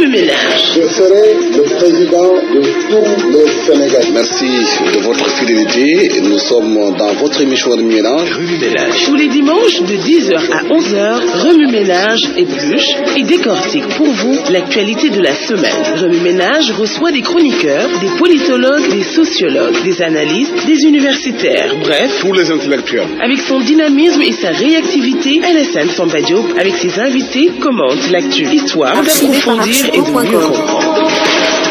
Remue-Ménage. Je serai le président de tous les Sénégalais. Merci de votre fidélité. Nous sommes dans votre émission Remue-Ménage. Remue-Ménage. Tous les dimanches de 10h à 11h, Remue-Ménage épluche et décortique pour vous l'actualité de la semaine. Remue-Ménage reçoit des chroniqueurs, des politologues, des sociologues, des analystes, des universitaires, bref, Tous les intellectuels. avec son dynamisme et sa réactivité, Alassane Samba Diop, avec ses invités, commente l'actu, histoire d'approfondir et de mieux comprendre.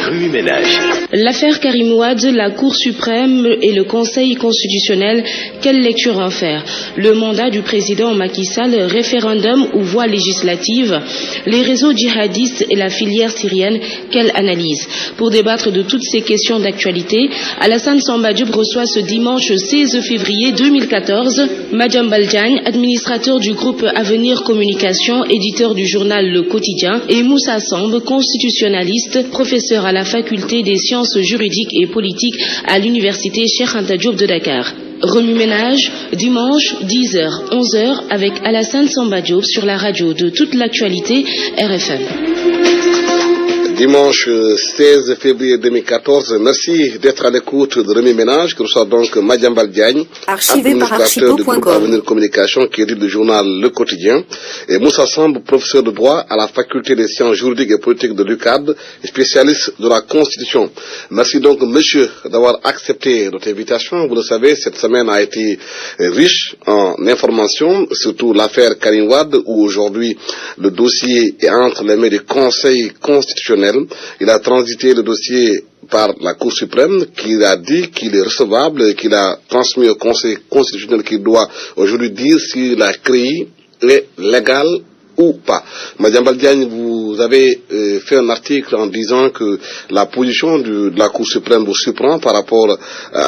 Remue-Ménage. L'affaire Karim Wade, la Cour suprême et le Conseil constitutionnel, quelle lecture en faire? Le mandat du président Macky Sall, référendum ou voie législative? Les réseaux djihadistes et la filière syrienne, quelle analyse? Pour débattre de toutes ces questions d'actualité, Alassane Samba Diop reçoit ce dimanche 16 février 2014 Madiambal Diagne, administrateur du groupe Avenir Communication, éditeur du journal Le Quotidien, et Moussa Samb, constitutionnaliste, professeur à la faculté des sciences juridiques et politiques à l'université Cheikh Anta Diop de Dakar. Remue-Ménage, dimanche 10h, 11h avec Alassane Samba Diop sur la radio de toute l'actualité RFM. Dimanche 16 février 2014, merci d'être à l'écoute de Remue-Ménage, que reçoit donc Madiambal Diagne, administrateur du groupe Avenir Communication, qui édite le journal Le Quotidien, et Moussa Samb, professeur de droit à la faculté des sciences juridiques et politiques de l'UCAD, spécialiste de la Constitution. Merci donc, monsieur, d'avoir accepté notre invitation. Vous le savez, cette semaine a été riche en informations, surtout l'affaire Karim Wade, où aujourd'hui le dossier est entre les mains du Conseil constitutionnel. Il a transité le dossier par la Cour suprême, qui a dit qu'il est recevable, qu'il a transmis au Conseil constitutionnel, qui doit aujourd'hui dire si la CREI est légale ou pas. Madiambal Diagne, vous avez fait un article en disant que la position de la Cour suprême vous surprend par rapport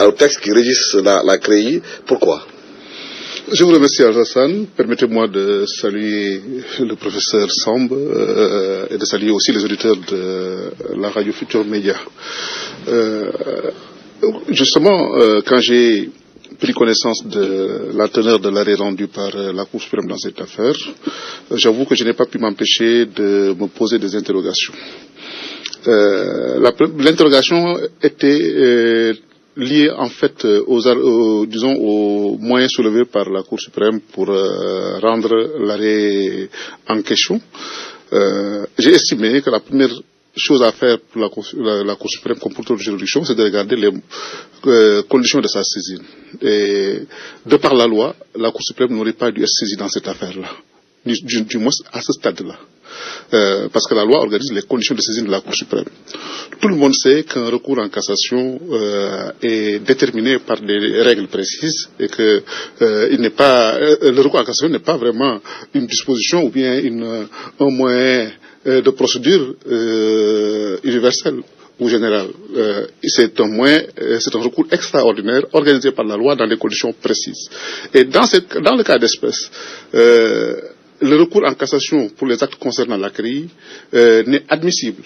au texte qui régisse la CREI. Pourquoi? Je vous remercie, Alassane. Permettez-moi de saluer le professeur Samb et de saluer aussi les auditeurs de la radio Futur Média. Justement, quand j'ai pris connaissance de la teneur de l'arrêt rendu par la Cour suprême dans cette affaire, j'avoue que je n'ai pas pu m'empêcher de me poser des interrogations. L'interrogation était lié en fait aux moyens soulevés par la Cour suprême pour rendre l'arrêt en question. J'ai estimé que la première chose à faire pour la Cour suprême comme pour toute juridiction, c'est de regarder les conditions de sa saisine. Et de par la loi, la Cour suprême n'aurait pas dû être saisie dans cette affaire-là, du moins à ce stade-là. Parce que la loi organise les conditions de saisine de la Cour suprême. Tout le monde sait qu'un recours en cassation est déterminé par des règles précises et que le recours en cassation n'est pas vraiment une disposition ou bien un moyen de procédure universelle ou générale. C'est un recours extraordinaire organisé par la loi dans des conditions précises. Et dans le cas d'espèce, le recours en cassation pour les actes concernant la CREI n'est admissible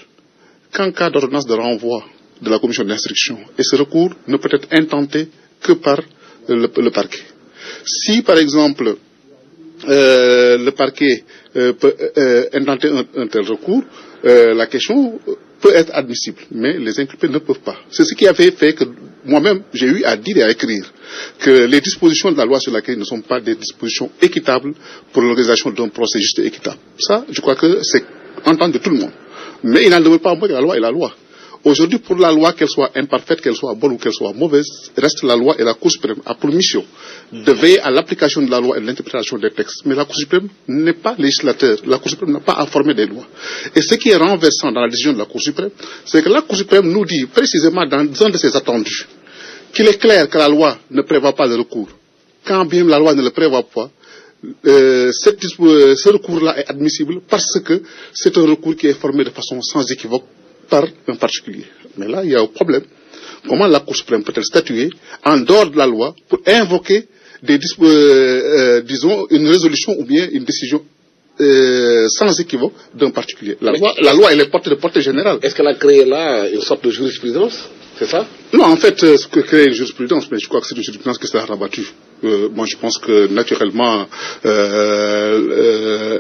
qu'en cas d'ordonnance de renvoi de la commission d'instruction. Et ce recours ne peut être intenté que par le parquet. Si, par exemple, le parquet peut intenter un tel recours, la question peut être admissible, mais les inculpés ne peuvent pas. C'est ce qui avait fait que moi-même, j'ai eu à dire et à écrire que les dispositions de la loi sur laquelle ne sont pas des dispositions équitables pour l'organisation d'un procès juste et équitable. Ça, je crois que c'est entendu de tout le monde. Mais il n'en demeure pas moins que la loi est la loi. Aujourd'hui, pour la loi, qu'elle soit imparfaite, qu'elle soit bonne ou qu'elle soit mauvaise, reste la loi et la Cour suprême a pour mission de veiller à l'application de la loi et de l'interprétation des textes. Mais la Cour suprême n'est pas législateur. La Cour suprême n'a pas à former des lois. Et ce qui est renversant dans la décision de la Cour suprême, c'est que la Cour suprême nous dit précisément dans un de ses attendus qu'il est clair que la loi ne prévoit pas de recours. Quand bien la loi ne le prévoit pas, ce recours-là est admissible parce que c'est un recours qui est formé de façon sans équivoque par un particulier. Mais là, il y a un problème. Comment la Cour suprême peut-elle statuer en dehors de la loi pour invoquer disons, une résolution ou bien une décision sans équivoque d'un particulier? La loi, elle est portée de portée générale. Est-ce qu'elle a créé là une sorte de jurisprudence? C'est ça? Non, en fait, ce que crée une jurisprudence, mais je crois que c'est une jurisprudence qui sera rabattue. moi je pense que naturellement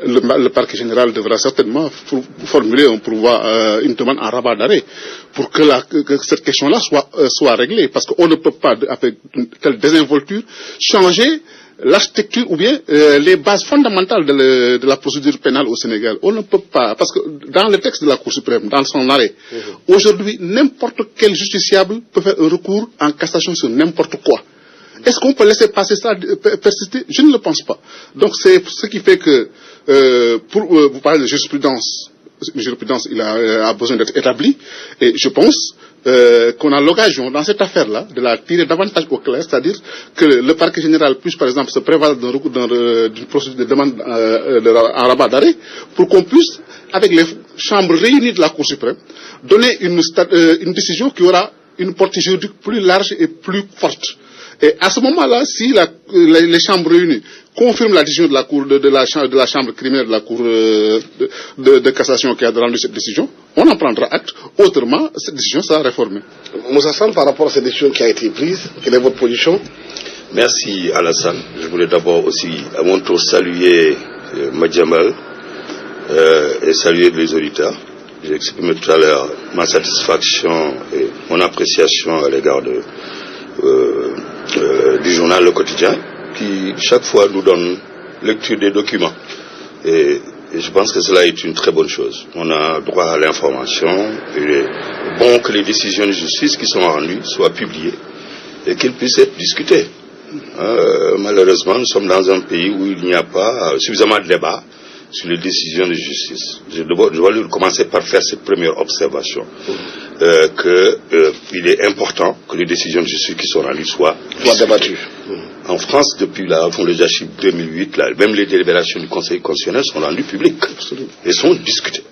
le parquet général devra certainement formuler une demande en rabat d'arrêt pour que cette question-là soit réglée, parce qu'on ne peut pas, avec une telle désinvolture, changer l'architecture ou bien les bases fondamentales de la procédure pénale au Sénégal. On ne peut pas, parce que dans le texte de la Cour suprême, dans son arrêt, aujourd'hui, n'importe quel justiciable peut faire un recours en cassation sur n'importe quoi. Est-ce qu'on peut laisser passer ça, persister? Je ne le pense pas. Donc c'est ce qui fait que, vous parlez de jurisprudence, il a besoin d'être établi, et je pense qu'on a l'occasion, dans cette affaire-là, de la tirer davantage au clair, c'est-à-dire que le parquet général puisse, par exemple, se prévaloir d'une procédure de demande en rabat d'arrêt, pour qu'on puisse, avec les chambres réunies de la Cour suprême, donner une décision qui aura une portée juridique plus large et plus forte. Et à ce moment-là, si les chambres réunies confirment la décision de la Cour de la chambre criminelle de la Cour de cassation qui a rendu cette décision, on en prendra acte. Autrement, cette décision sera réformée. Moussa Sam, par rapport à cette décision qui a été prise, quelle est votre position? Merci Alassane. Je voulais d'abord aussi à mon tour saluer Madjamal et saluer les auditeurs. J'ai exprimé tout à l'heure ma satisfaction et mon appréciation à l'égard du journal Le Quotidien, qui chaque fois nous donne lecture des documents. Et je pense que cela est une très bonne chose. On a droit à l'information. Il est bon que les décisions de justice qui sont rendues soient publiées et qu'elles puissent être discutées. Malheureusement, nous sommes dans un pays où il n'y a pas suffisamment de débat sur les décisions de justice. Je dois commencer par faire cette première observation. Il est important que les décisions de justice qui sont rendues soient débattues. En France, depuis la réforme de Jachib 2008, même les délibérations du Conseil constitutionnel sont rendues publiques et sont discutées.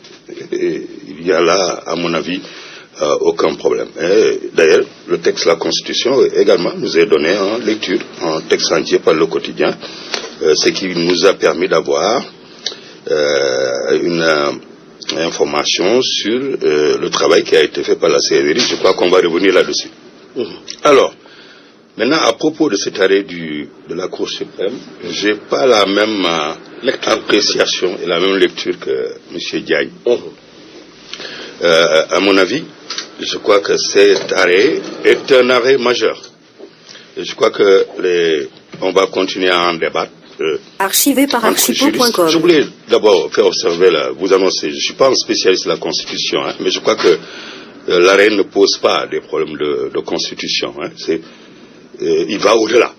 Et il y a là, à mon avis, aucun problème. D'ailleurs, le texte de la Constitution également nous est donné en lecture, en texte entier par Le Quotidien, ce qui nous a permis d'avoir une information sur le travail qui a été fait par la CNRI. Je crois qu'on va revenir là-dessus. Alors, maintenant, à propos de cet arrêt de la Cour suprême, je n'ai pas la même appréciation et la même lecture que M. Diagne. À mon avis, je crois que cet arrêt est un arrêt majeur. Et je crois que on va continuer à en débattre. Archivé par archipo.com. Je voulais d'abord faire observer, vous annoncer, je ne suis pas un spécialiste de la Constitution, mais je crois que l'arrêt ne pose pas des problèmes de Constitution. Il va au-delà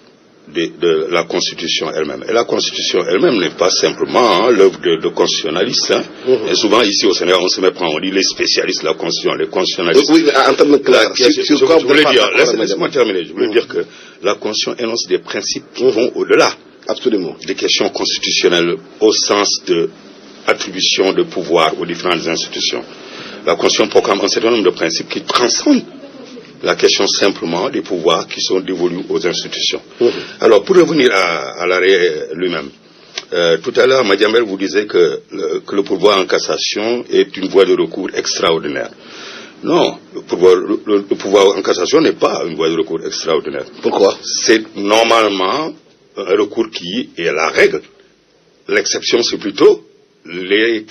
de la Constitution elle-même. Et la Constitution elle-même n'est pas simplement l'œuvre de constitutionnalistes. Et souvent ici au Sénégal, on dit les spécialistes de la Constitution, les constitutionnalistes. Oui, en termes de classe, laissez-moi terminer. Je voulais dire que la Constitution énonce des principes qui vont au-delà. Absolument. Des questions constitutionnelles au sens de attribution de pouvoir aux différentes institutions. La Constitution proclame un certain nombre de principes qui transcendent la question simplement des pouvoirs qui sont dévolus aux institutions. Alors, pour revenir à l'arrêt lui-même, tout à l'heure, Madiambel vous disait que le pouvoir en cassation est une voie de recours extraordinaire. Non, le pouvoir en cassation n'est pas une voie de recours extraordinaire. Pourquoi? C'est normalement un recours qui est la règle. L'exception, c'est plutôt les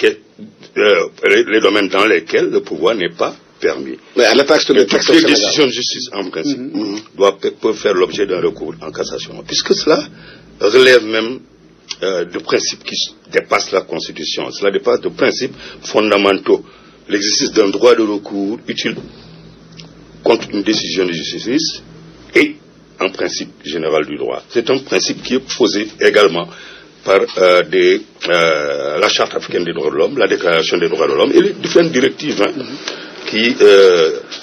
domaines dans lesquels le pouvoir n'est pas permis. Mais à l'attaque de toutes les décisions de justice, en principe, peuvent faire l'objet d'un recours en cassation. Puisque cela relève même de principes qui dépassent la Constitution. Cela dépasse de principes fondamentaux. L'exercice d'un droit de recours utile contre une décision de justice et un principe général du droit. C'est un principe qui est posé également par la Charte africaine des droits de l'homme, la Déclaration des droits de l'homme et les différentes directives qui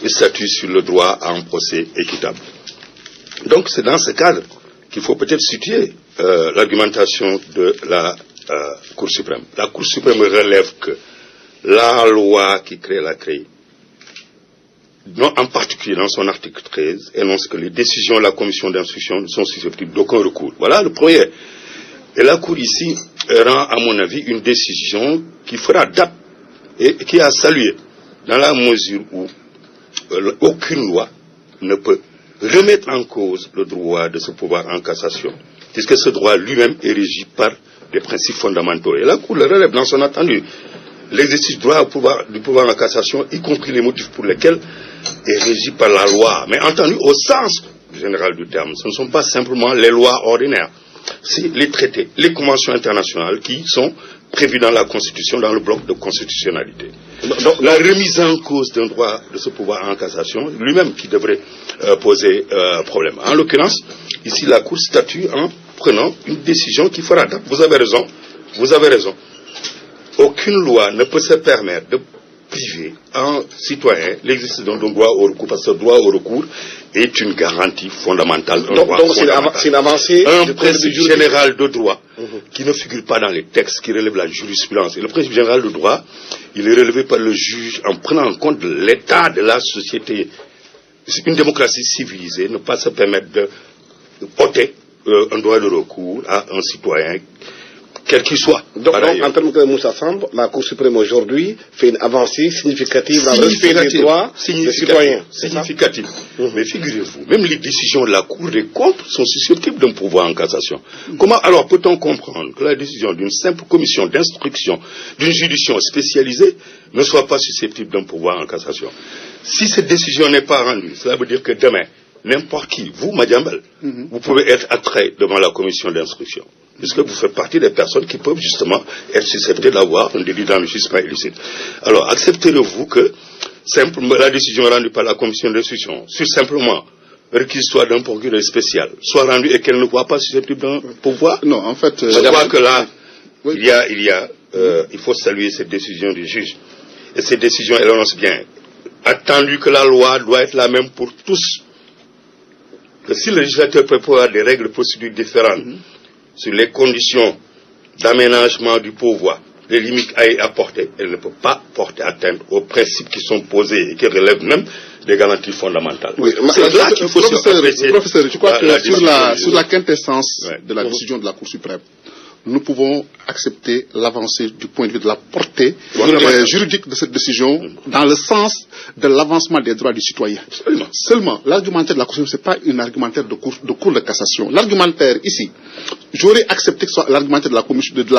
statuent sur le droit à un procès équitable. Donc c'est dans ce cadre qu'il faut peut-être situer l'argumentation de la Cour suprême. La Cour suprême relève que la loi qui crée la CREI, en particulier dans son article 13, énonce que les décisions de la commission d'instruction ne sont susceptibles d'aucun recours. Voilà le premier. Et la Cour ici rend, à mon avis, une décision qui fera date et qui est à saluer, dans la mesure où aucune loi ne peut remettre en cause le droit de ce pouvoir en cassation. puisque ce droit lui-même est régi par des principes fondamentaux. Et la Cour le relève dans son attendu. L'exercice du droit du pouvoir en cassation, y compris les motifs pour lesquels, est régi par la loi, mais entendu au sens général du terme. Ce ne sont pas simplement les lois ordinaires, c'est les traités, les conventions internationales qui sont prévues dans la Constitution, dans le bloc de constitutionnalité. Donc, la remise en cause d'un droit de ce pouvoir en cassation, lui-même qui devrait poser problème. En l'occurrence, ici la Cour statue en prenant une décision qui fera date. Vous avez raison, vous avez raison. Aucune loi ne peut se permettre de priver un citoyen l'existence d'un droit au recours, parce que le droit au recours est une garantie fondamentale. Donc c'est une avancée. Un principe général de droit qui ne figure pas dans les textes, qui relève la jurisprudence. Et le principe général de droit, il est relevé par le juge en prenant en compte l'état de la société. Une démocratie civilisée ne peut pas se permettre de ôter un droit de recours à un citoyen, quel qu'il soit. Donc en termes de Moussa Samb, la Cour suprême aujourd'hui fait une avancée significative dans le respect des droits des citoyens. Significative. Mais figurez-vous, même les décisions de la Cour des comptes sont susceptibles d'un pouvoir en cassation. Comment alors peut-on comprendre que la décision d'une simple commission d'instruction d'une juridiction spécialisée ne soit pas susceptible d'un pouvoir en cassation? Si cette décision n'est pas rendue, cela veut dire que demain, n'importe qui, vous, Madiambal, vous pouvez être attrait devant la commission d'instruction, puisque vous faites partie des personnes qui peuvent justement être susceptibles d'avoir un délit d'enrichissement illicite. Alors, accepterez-vous que la décision rendue par la commission d'instruction, sur simplement réquisitoire d'un procureur spécial, soit rendue et qu'elle ne soit pas susceptible d'un pouvoir? Non, en fait... je crois que là, il faut saluer cette décision du juge. Et cette décision, elle annonce bien, attendu que la loi doit être la même pour tous, que si le législateur peut avoir des règles de procédure différentes sur les conditions d'aménagement du pouvoir, les limites à y apporter, elle ne peut pas porter atteinte aux principes qui sont posés et qui relèvent même des garanties fondamentales. Oui, c'est là qu'il faut professeur, je crois que sur la quintessence de la décision de la Cour suprême, nous pouvons accepter l'avancée du point de vue de la portée juridique de cette décision dans le sens de l'avancement des droits du citoyen. Seulement, l'argumentaire de la Cour suprême, ce n'est pas un argumentaire de cour de cassation. L'argumentaire ici, j'aurais accepté que ce soit l'argumentaire de la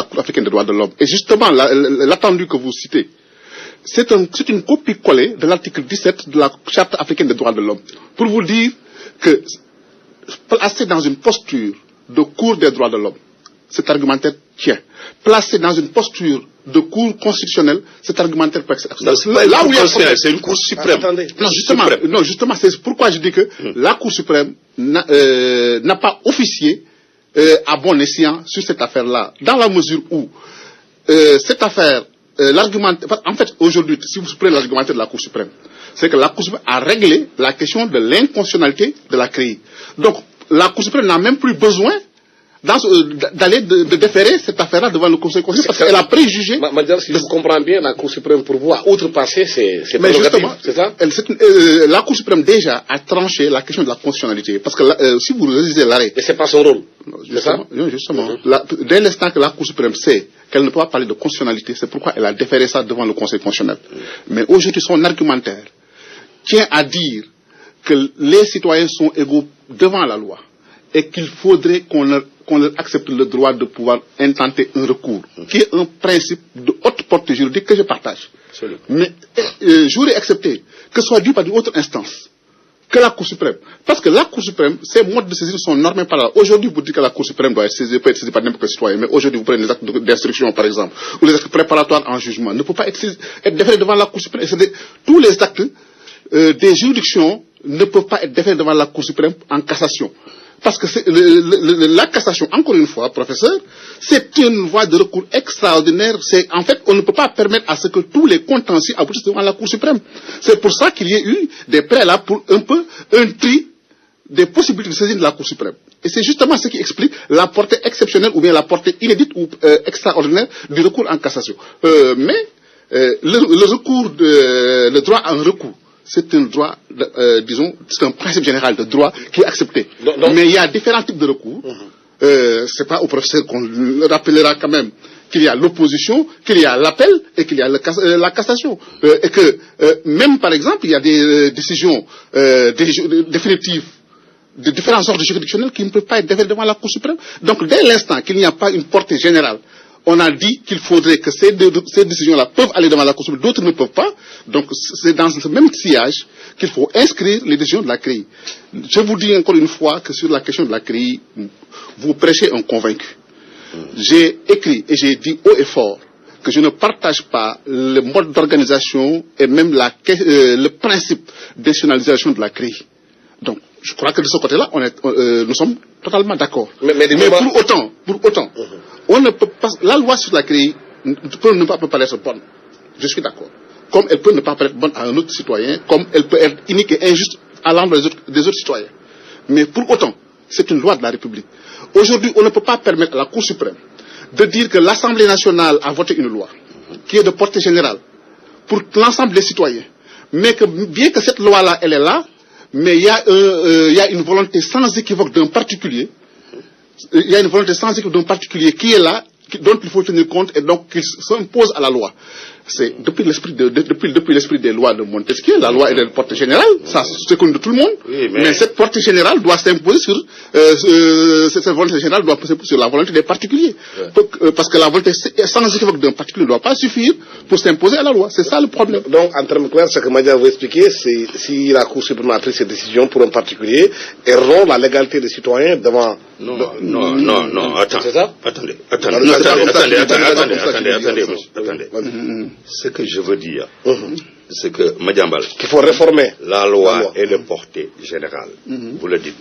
Cour africaine des droits de l'homme. Et justement, l'attendu que vous citez, c'est une copie-collée de l'article 17 de la Charte africaine des droits de l'homme. Pour vous dire que, placé dans une posture de Cour des droits de l'homme, cet argumentaire tient. Placé dans une posture de Cour constitutionnelle, cet argumentaire peut être... C'est une Cour suprême. Non, justement, c'est pourquoi je dis que la Cour suprême n'a pas officié à bon escient sur cette affaire-là, dans la mesure où cette affaire, en fait, aujourd'hui, si vous prenez l'argumentaire de la Cour suprême, c'est que la Cour suprême a réglé la question de l'inconstitutionnalité de la CREI. Donc, la Cour suprême n'a même plus besoin d'aller de déférer cette affaire-là devant le Conseil constitutionnel, parce qu'elle a préjugé... Madame, si je comprends bien, la Cour suprême pour vous a outrepassé ses prérogatives, c'est ça? La Cour suprême déjà a tranché la question de la constitutionnalité, parce que si vous lisez l'arrêt... Mais c'est pas son rôle, c'est ça? Non, justement. Dès l'instant que la Cour suprême sait qu'elle ne peut pas parler de constitutionnalité, c'est pourquoi elle a déféré ça devant le Conseil constitutionnel. Mais aujourd'hui, son argumentaire tient à dire que les citoyens sont égaux devant la loi et qu'il faudrait qu'on leur accepte le droit de pouvoir intenter un recours, qui est un principe de haute portée juridique que je partage. Absolument. Mais j'aurais accepté que ce soit dû par une autre instance que la Cour suprême. Parce que la Cour suprême, ses modes de saisine sont normés par là. Aujourd'hui, vous dites que la Cour suprême peut être saisie par n'importe quel citoyen, mais aujourd'hui, vous prenez les actes d'instruction, par exemple, ou les actes préparatoires en jugement, ne peut pas être déféré devant la Cour suprême. Tous les actes des juridictions ne peuvent pas être déférés devant la Cour suprême en cassation. Parce que la cassation, encore une fois, professeur, c'est une voie de recours extraordinaire. En fait, on ne peut pas permettre à ce que tous les contentieux aboutissent devant la Cour suprême. C'est pour ça qu'il y a eu des préalables pour un tri des possibilités de saisine de la Cour suprême. Et c'est justement ce qui explique la portée exceptionnelle ou bien la portée inédite ou extraordinaire du recours en cassation. Mais le recours, le droit à un recours, c'est un droit, disons, c'est un principe général de droit qui est accepté. Mais il y a différents types de recours. C'est pas au professeur qu'on le rappellera quand même qu'il y a l'opposition, qu'il y a l'appel et qu'il y a la cassation. Et que même par exemple, il y a des décisions définitives de différents ordres juridictionnels qui ne peuvent pas être déférés devant la Cour suprême. Donc, dès l'instant qu'il n'y a pas une portée générale, on a dit qu'il faudrait que ces décisions-là peuvent aller devant la Cour suprême, d'autres ne peuvent pas. Donc, c'est dans ce même sillage qu'il faut inscrire les décisions de la CREI. Je vous dis encore une fois que sur la question de la CREI, vous prêchez un convaincu. J'ai écrit et j'ai dit haut et fort que je ne partage pas le mode d'organisation et même le principe d'institutionnalisation de la CREI. Donc, je crois que de ce côté-là, nous sommes totalement d'accord. Mais pour autant, on ne peut pas, la loi sur la CREI peut ne pas paraître bonne. Je suis d'accord. Comme elle peut ne pas paraître bonne à un autre citoyen, comme elle peut être inique et injuste à l'endroit des autres citoyens. Mais pour autant, c'est une loi de la République. Aujourd'hui, on ne peut pas permettre à la Cour suprême de dire que l'Assemblée nationale a voté une loi qui est de portée générale pour l'ensemble des citoyens. Mais que bien que cette loi-là, elle est là, mais il y a une volonté sans équivoque d'un particulier. Il y a une volonté sans équivoque d'un particulier qui est là, dont il faut tenir compte et donc qui s'impose à la loi. C'est depuis l'esprit des lois de Montesquieu, la loi est de portée générale, ça c'est connu de tout le monde, oui, mais cette portée générale doit s'imposer sur cette volonté générale doit s'imposer sur la volonté des particuliers. Ouais. Parce que la volonté sans équivoque d'un particulier ne doit pas suffire pour s'imposer à la loi. C'est ça le problème. Donc, en termes clairs, ce que Madia vous expliquer, c'est si la Cour suprême a pris cette décision pour un particulier, elle rompt la légalité des citoyens devant. Non, attends. C'est ça? Attendez. Ce que je veux dire, c'est que, Madiambal, qu'il faut réformer. La loi est de portée générale, vous le dites.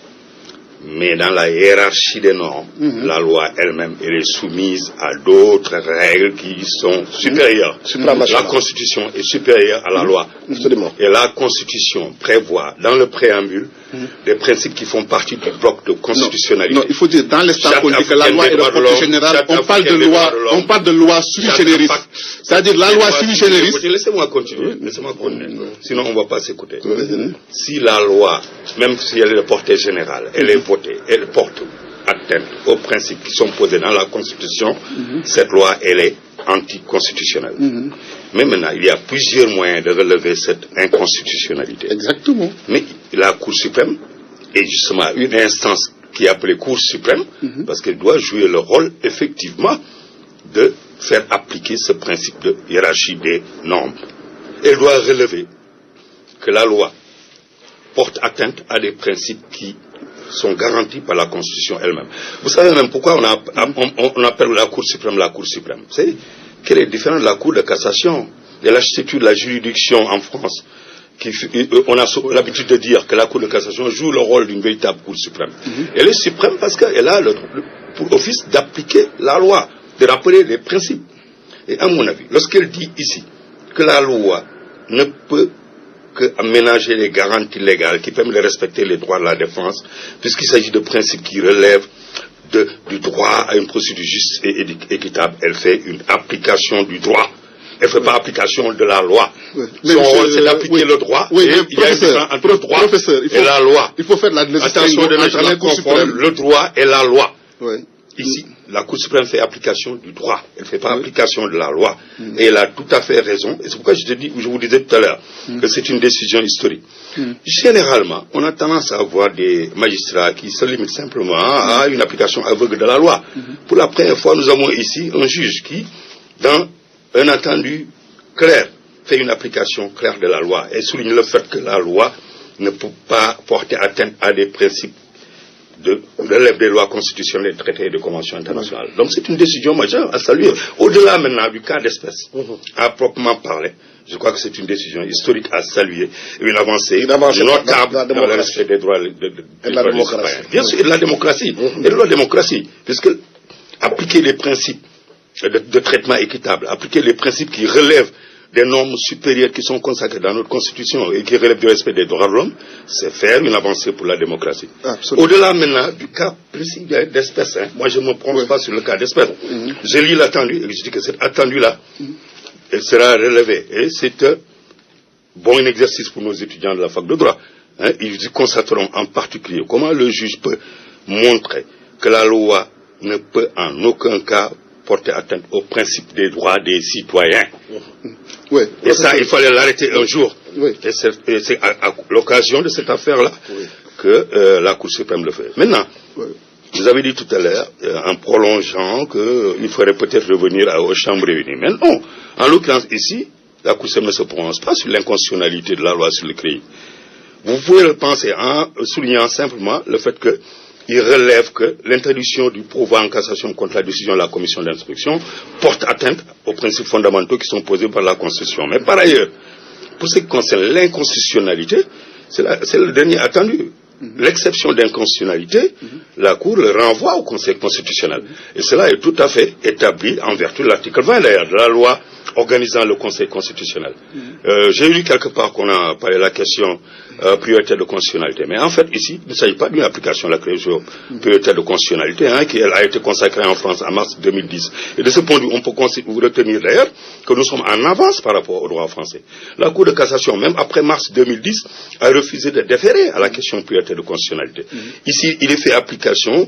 Mais dans la hiérarchie des normes, la loi elle-même, elle est soumise à d'autres règles qui sont supérieures. La Constitution est supérieure à la loi. Absolument. Et la Constitution prévoit, dans le préambule, des principes qui font partie du bloc de constitutionnalité. Non, il faut dire, dans l'instant qu'on dit que la loi est de portée générale, on parle de loi sui generis. C'est-à-dire la loi sui generis. Laissez-moi continuer. Sinon on ne va pas s'écouter. Si la loi, même si elle est de portée générale, elle est votée, elle porte atteinte aux principes qui sont posés dans la Constitution, cette loi, elle est anticonstitutionnelle. Mais maintenant, il y a plusieurs moyens de relever cette inconstitutionnalité. Exactement. Mais la Cour suprême est justement une instance qui est appelée Cour suprême, parce qu'elle doit jouer le rôle, effectivement, de faire appliquer ce principe de hiérarchie des normes. Elle doit relever que la loi porte atteinte à des principes qui sont garantis par la Constitution elle-même. Vous savez même pourquoi on appelle la Cour suprême la Cour suprême. Vous savez qu'elle est différente de la Cour de cassation, de l'architecture de la juridiction en France. On a l'habitude de dire que la Cour de cassation joue le rôle d'une véritable Cour suprême. Elle est suprême parce qu'elle a pour office d'appliquer la loi, de rappeler les principes. Et à mon avis, lorsqu'elle dit ici que la loi ne peut qu'aménager les garanties légales qui permettent de respecter les droits de la défense, puisqu'il s'agit de principes qui relèvent du droit à une procédure juste et équitable, elle fait une application du droit. Elle ne fait pas application de la loi. Son rôle, c'est d'appliquer le droit. Oui, et il y a une différence entre le droit et la loi. Il faut faire la distinction entre la Cour suprême, le droit et la loi. Oui. Ici, la Cour suprême fait application du droit. Elle ne fait pas application de la loi. Et elle a tout à fait raison. Et c'est pourquoi je vous disais tout à l'heure que c'est une décision historique. Généralement, on a tendance à avoir des magistrats qui se limitent simplement à une application aveugle de la loi. Pour la première fois, nous avons ici un juge qui, dans un entendu clair, fait une application claire de la loi et souligne le fait que la loi ne peut pas porter atteinte à des principes de relève des lois constitutionnelles, des traités et des conventions internationales. Donc c'est une décision majeure à saluer. Au-delà maintenant du cas d'espèce, à proprement parler, je crois que c'est une décision historique à saluer, une avancée notable dans le respect des droits de la démocratie. Bien sûr, et de la démocratie. Et de la démocratie, puisque appliquer les principes de traitement équitable, appliquer les principes qui relèvent des normes supérieures qui sont consacrées dans notre Constitution et qui relèvent du respect des droits de l'homme, c'est faire une avancée pour la démocratie. Au-delà maintenant du cas précis d'espèce, moi je ne me prononce pas sur le cas d'espèce. Je lis l'attendu et je dis que cet attendu-là, elle sera relevée. Et c'est un bon exercice pour nos étudiants de la fac de droit. Ils constateront en particulier comment le juge peut montrer que la loi ne peut en aucun cas porter atteinte au principe des droits des citoyens. Et ça, il fallait l'arrêter un jour. Et c'est à l'occasion de cette affaire-là que la Cour suprême le fait. Maintenant, vous avez dit tout à l'heure, en prolongeant, qu'il faudrait peut-être revenir aux chambres réunies. Mais non, en l'occurrence ici, la Cour suprême ne se prononce pas sur l'inconstitutionnalité de la loi sur le CREI. Vous pouvez le penser en soulignant simplement le fait qu'il relève que l'introduction du pourvoi en cassation contre la décision de la commission d'instruction porte atteinte aux principes fondamentaux qui sont posés par la Constitution. Mais par ailleurs, pour ce qui concerne l'inconstitutionnalité, c'est le dernier attendu. L'exception d'inconstitutionnalité, la Cour le renvoie au Conseil constitutionnel. Et cela est tout à fait établi en vertu de l'article 20 d'ailleurs de la loi organisant le Conseil constitutionnel. J'ai lu quelque part qu'on a parlé de la question prioritaire de constitutionnalité. Mais en fait, ici, il ne s'agit pas d'une application de la question prioritaire de constitutionnalité, qui a été consacrée en France en mars 2010. Et de ce point de vue, on peut retenir d'ailleurs que nous sommes en avance par rapport au droit français. La Cour de cassation, même après mars 2010, a refusé de déférer à la question prioritaire de constitutionnalité. Ici, il est fait application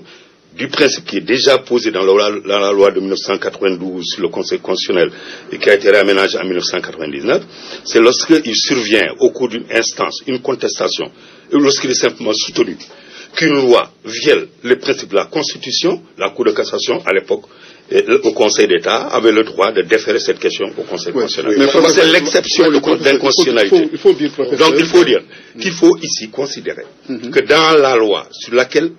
du principe qui est déjà posé dans la loi de 1992 sur le Conseil constitutionnel et qui a été réaménagé en 1999, c'est lorsqu'il survient au cours d'une instance, une contestation, et lorsqu'il est simplement soutenu qu'une loi viole les principes de la Constitution, la Cour de cassation, à l'époque, au Conseil d'État, avait le droit de déférer cette question au Conseil constitutionnel. Mais c'est l'exception d'inconstitutionnalité. Donc il faut dire qu'il faut ici considérer que dans la loi sur laquelle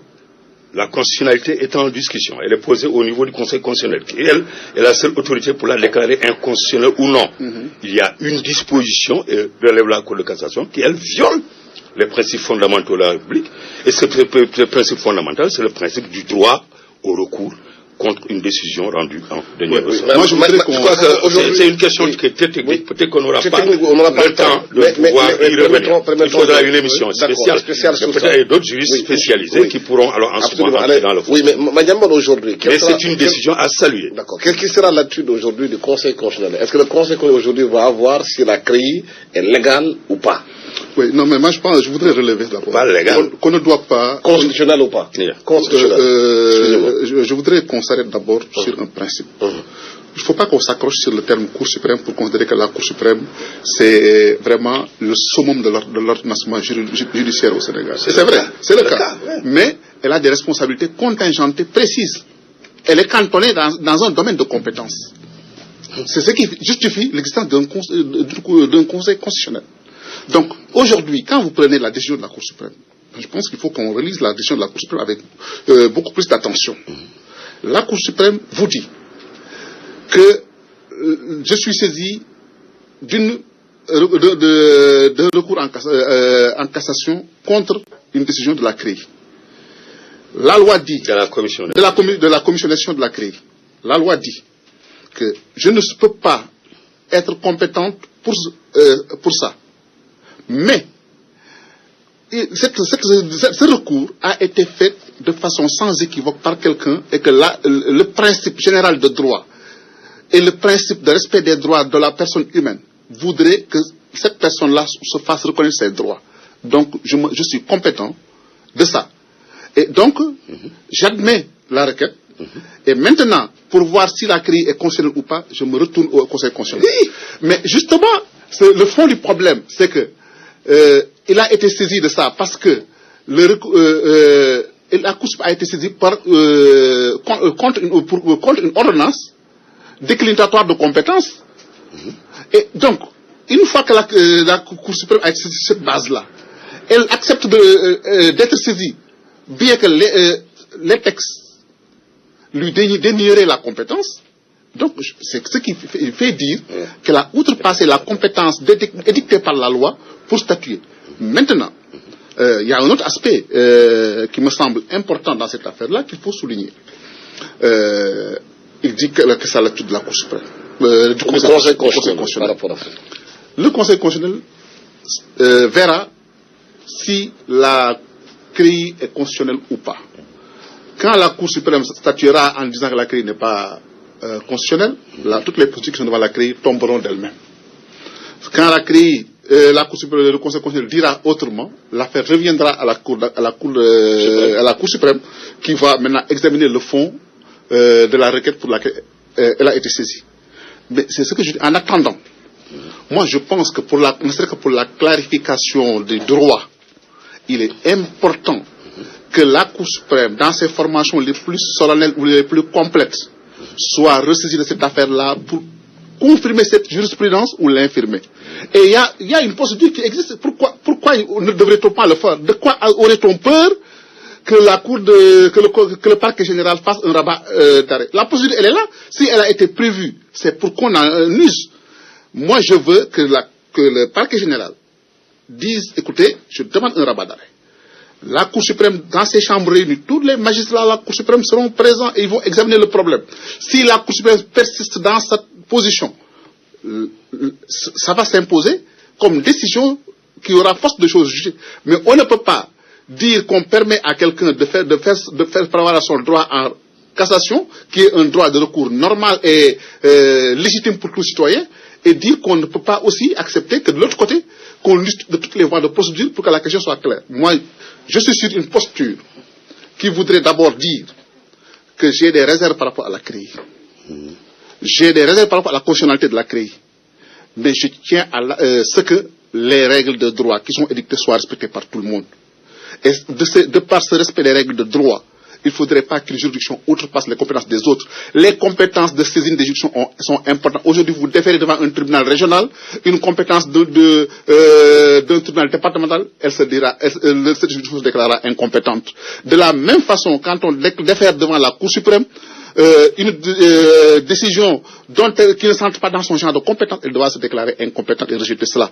la constitutionnalité est en discussion, elle est posée au niveau du Conseil constitutionnel, qui elle est la seule autorité pour la déclarer inconstitutionnelle ou non. Il y a une disposition, et relève la Cour de cassation, qui elle viole les principes fondamentaux de la République, et ce principe fondamental, c'est le principe du droit au recours contre une décision rendue en dernier ressort. Moi, je crois que c'est une question qui est très technique. Peut-être qu'on n'aura pas le temps de pouvoir y revenir. Il faudra une émission spéciale. Peut-être il y a d'autres juristes spécialisés qui pourront alors ensuite entrer dans le fond. Oui, mais Madiambal aujourd'hui... Mais c'est une décision à saluer. D'accord. Quelle sera l'attitude aujourd'hui du Conseil constitutionnel? Est-ce que le Conseil constitutionnel aujourd'hui va voir si la CREI est légale ou pas? Oui, non, mais moi je voudrais relever d'abord qu'on ne doit pas... Constitutionnel ou pas? Constitutionnel. Je voudrais qu'on s'arrête d'abord sur un principe. Il ne faut pas qu'on s'accroche sur le terme Cour suprême pour considérer que la Cour suprême, c'est vraiment le summum de l'ordonnancement judiciaire au Sénégal. C'est vrai, c'est le cas. Mais elle a des responsabilités contingentées précises. Elle est cantonnée dans un domaine de compétences. C'est ce qui justifie l'existence d'un Conseil constitutionnel. Donc, aujourd'hui, quand vous prenez la décision de la Cour suprême, je pense qu'il faut qu'on relise la décision de la Cour suprême avec beaucoup plus d'attention. La Cour suprême vous dit que je suis saisi d'un recours en cassation contre une décision de la CREI. La loi dit, de la commissionnation de la CREI, la loi dit que je ne peux pas être compétente pour ça. Mais ce recours a été fait de façon sans équivoque par quelqu'un et que le principe général de droit et le principe de respect des droits de la personne humaine voudrait que cette personne-là se fasse reconnaître ses droits. Donc, je suis compétent de ça. Et donc, j'admets la requête. Et maintenant, pour voir si la CREI est constitutionnelle ou pas, je me retourne au Conseil constitutionnel. Oui. Mais justement, le fond du problème, c'est que il a été saisi de ça parce que la Cour a été saisie contre une ordonnance déclinatoire de compétences. Et donc, une fois que la Cour suprême a saisi cette base-là, elle accepte d'être saisie, bien que les textes lui dénieraient la compétence. Donc, c'est ce qui fait dire qu'elle a outrepassé la compétence édictée par la loi pour statuer. Maintenant, il y a un autre aspect qui me semble important dans cette affaire-là qu'il faut souligner. Il dit que c'est l'attitude de la Cour suprême. Du Conseil constitutionnel. Le Conseil constitutionnel verra si la CREI est constitutionnelle ou pas. Quand la Cour suprême statuera en disant que la CREI n'est pas constitutionnelle, toutes les politiques qui sont devant la CREI tomberont d'elles-mêmes. Quand la CREI, la Cour suprême, le Conseil constitutionnel dira autrement, l'affaire reviendra à la Cour suprême qui va maintenant examiner le fond de la requête pour laquelle elle a été saisie. Mais c'est ce que je dis. En attendant, moi je pense que ne serait que pour la clarification des droits il est important que la Cour suprême, dans ses formations les plus solennelles ou les plus complètes, soit ressaisie de cette affaire-là pour confirmer cette jurisprudence ou l'infirmer. Et il y a une procédure qui existe. Pourquoi ne devrait-on pas le faire? De quoi aurait-on peur que le parquet général fasse un rabat d'arrêt? La procédure, elle est là. Si elle a été prévue, c'est pour qu'on en use. Moi, je veux que le parquet général dise, écoutez, je demande un rabat d'arrêt. La Cour suprême, dans ses chambres réunies, tous les magistrats de la Cour suprême seront présents et ils vont examiner le problème. Si la Cour suprême persiste dans sa position, ça va s'imposer comme décision qui aura force de chose jugée. Mais on ne peut pas dire qu'on permet à quelqu'un de faire prévaloir son droit en cassation, qui est un droit de recours normal et légitime pour tout citoyen, et dire qu'on ne peut pas aussi accepter que de l'autre côté, qu'on liste de toutes les voies de procédure pour que la question soit claire. Moi, je suis sur une posture qui voudrait d'abord dire que j'ai des réserves par rapport à la CREI. J'ai des réserves par rapport à la constitutionnalité de la CREI. Mais je tiens à ce que les règles de droit qui sont édictées soient respectées par tout le monde. Et de par ce respect des règles de droit, il ne faudrait pas qu'une juridiction outrepasse les compétences des autres. Les compétences de saisine des juridictions sont importantes. Aujourd'hui, vous déférez devant un tribunal régional, une compétence d'un tribunal départemental, cette juridiction se déclarera incompétente. De la même façon, quand on défère devant la Cour suprême, une décision qui ne s'entre pas dans son genre de compétence, elle doit se déclarer incompétente et rejeter cela.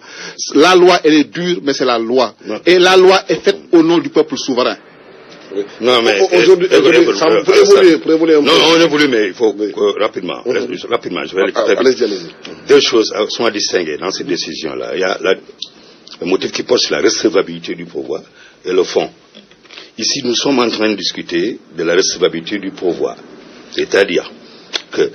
La loi, elle est dure, mais c'est la loi. Non. Et la loi est faite au nom du peuple souverain. Oui. Non, mais aujourd'hui, pour évoluer un peu. Non, on évolue, mais il faut rapidement, je vais aller Deux choses sont à distinguer dans cette décision-là. Il y a le motif qui porte sur la recevabilité du pouvoir et le fond. Ici, nous sommes en train de discuter de la recevabilité du pouvoir. C'est-à-dire que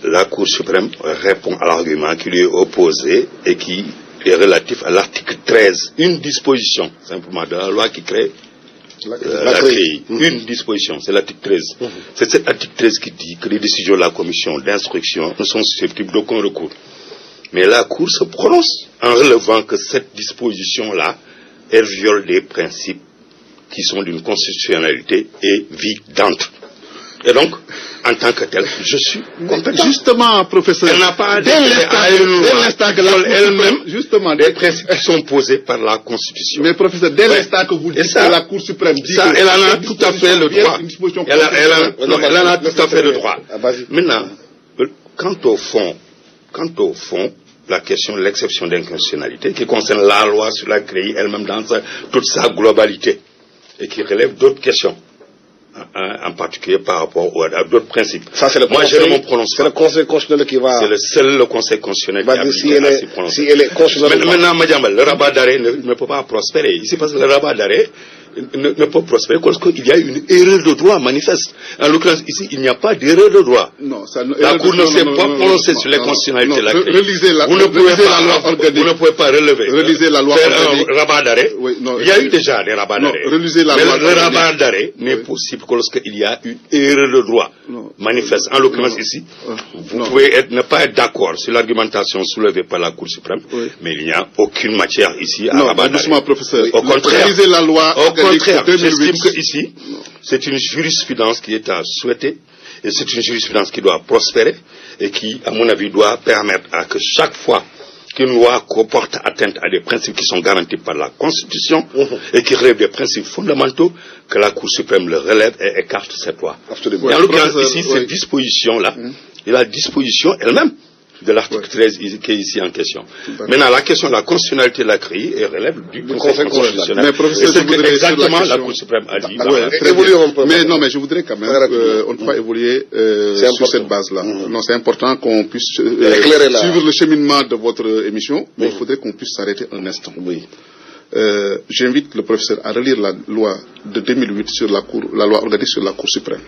la Cour suprême répond à l'argument qui lui est opposé et qui est relatif à l'article 13, une disposition, simplement, de la loi qui crée la CREI. Une disposition, c'est l'article 13. C'est cet article 13 qui dit que les décisions de la commission d'instruction ne sont susceptibles d'aucun recours. Mais la Cour se prononce en relevant que cette disposition-là, elle viole des principes qui sont d'une constitutionnalité évidente. Et donc, en tant que tel, je suis compétent. Justement, professeur, elle n'a pas dès l'instant que elle-même, justement, des principes qui sont posés par la Constitution. Mais professeur, dès l'instant que vous dites que la Cour suprême dit ça, elle en a tout à fait le droit. Elle en a tout à fait le droit. Maintenant, quant au fond, la question de l'exception d'inconstitutionnalité qui concerne la loi sur la CREI elle-même dans toute sa globalité et qui relève d'autres questions. En particulier par rapport à d'autres principes. Ça, c'est le Conseil constitutionnel qui va... C'est le Conseil constitutionnel qui va s'y prononcer. Si elle est constitutionnelle... Maintenant, Madiambal, le rabat d'arrêt ne peut pas prospérer. Ici, parce que le rabat d'arrêt ne peut prospérer parce qu'il y a une erreur de droit manifeste. En l'occurrence, ici, il n'y a pas d'erreur de droit. Non, la Cour ne s'est pas prononcée sur les constitutionnalités de la CREI. Vous ne pouvez pas relever. Relisez la loi faire un rabat d'arrêt. Il y a eu déjà des rabats d'arrêt. Mais le rabat d'arrêt n'est possible que lorsqu'il y a une erreur de droit manifeste. En l'occurrence, ici, vous pouvez ne pas être d'accord sur l'argumentation soulevée par la Cour suprême, mais il n'y a aucune matière ici à rabat d'arrêt. Non, professeur. Au contraire, relisez la loi. Au contraire, j'estime que ici, c'est une jurisprudence qui est à souhaiter, et c'est une jurisprudence qui doit prospérer, et qui, à mon avis, doit permettre à que chaque fois qu'une loi comporte atteinte à des principes qui sont garantis par la Constitution, et qui relèvent des principes fondamentaux, que la Cour suprême le relève et écarte cette loi. Absolument. Et en l'occurrence, ici, cette disposition-là, et la disposition elle-même, de l'article 13 qui est ici en question. Maintenant, la question de la constitutionnalité de la CREI relève du Conseil constitutionnel. Mais professeur, c'est exactement la Cour suprême a dit. Mais je voudrais quand même, on ne peut pas évoluer sur cette base-là. Non, c'est important qu'on puisse suivre le cheminement de votre émission, mais il faudrait qu'on puisse s'arrêter un instant. Oui. J'invite le professeur à relire la loi de 2008 sur la loi organique sur la Cour suprême.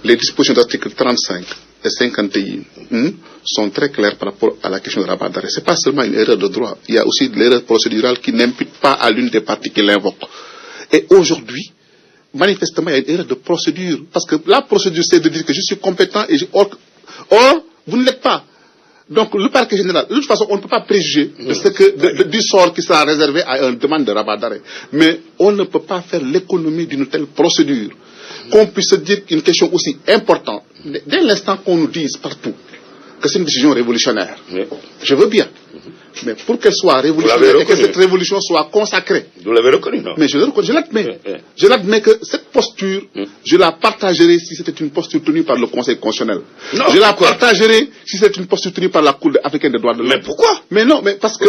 Les dispositions de l'article 35 et 51 sont très claires par rapport à la question de rabat d'arrêt. Ce n'est pas seulement une erreur de droit, il y a aussi de l'erreur procédurale qui n'impute pas à l'une des parties qui l'invoque. Et aujourd'hui, manifestement, il y a une erreur de procédure. Parce que la procédure, c'est de dire que je suis compétent et or, vous ne l'êtes pas. Donc, le parquet général, de toute façon, on ne peut pas préjuger du sort qui sera réservé à une demande de rabat d'arrêt. Mais on ne peut pas faire l'économie d'une telle procédure. Qu'on puisse dire qu'une question aussi importante, dès l'instant qu'on nous dise partout que c'est une décision révolutionnaire, je veux bien. Mais pour qu'elle soit révolutionnaire et que cette révolution soit consacrée. Vous l'avez reconnu, non? Mais je l'admets. Je l'admets que cette posture, je la partagerai si c'était une posture tenue par le Conseil constitutionnel. Non, je la partagerai si c'est une posture tenue par la Cour africaine des droits de l'homme. Mais pourquoi? Mais non, mais parce que